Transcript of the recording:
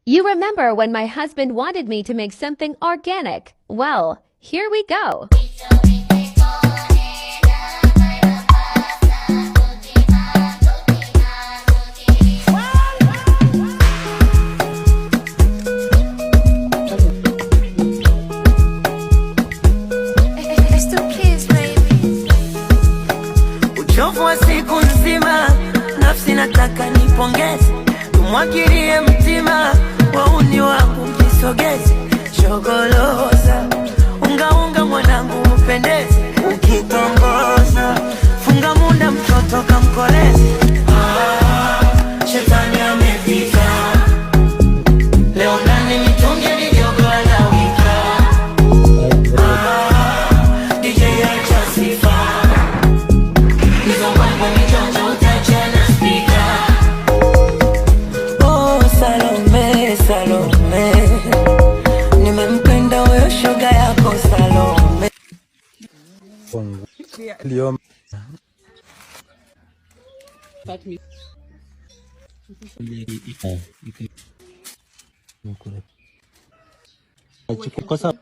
You remember when my husband wanted me to make something organic? Well, here we go. Uchovu wa siku nzima, nafsi nataka nipongeze, tumwagilie mtima, wauni wangu mjisogeze, shogoloza, unga mwanangu upendeze, ukitongoza, funga muda mtoto kamkoleze. Shetani amefika, leo ndani mitungi mijogo anawika. DJ acha sifa, Salome, nimempenda wewe shoga yako Salome. Leo kosa